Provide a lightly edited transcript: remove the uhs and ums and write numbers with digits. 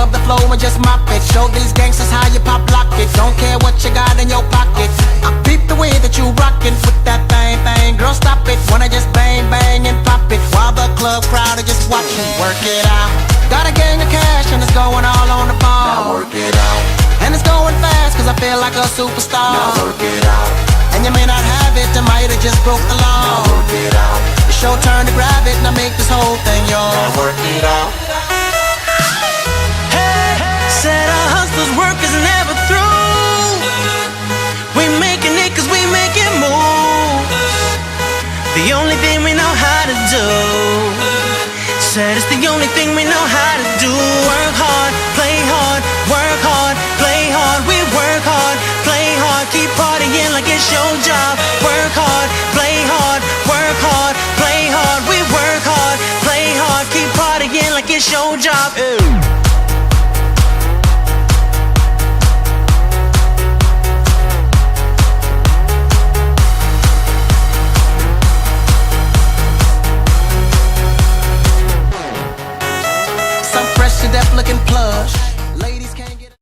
up the flow and just mop it. Show these gangsters how you pop lock it. Don't care what you got in your pocket. I peep the way that you rockin' with that thing, girl, stop it. Wanna just bang, bang and pop it while the club crowd are just watching. Work it out. Got a gang of cash and it's going all on the ball. Now work it out. And it's going fast cause I feel like a superstar. Now work it out. And you may not have it, I might have just broke the law. Now work it out. It's your turn to grab it and I make this whole thing yours. Now work it out. Hey, said our hustlers' work is never through. We making it cause we making moves. The only thing we know how to do. Said it's the only thing we know how to do.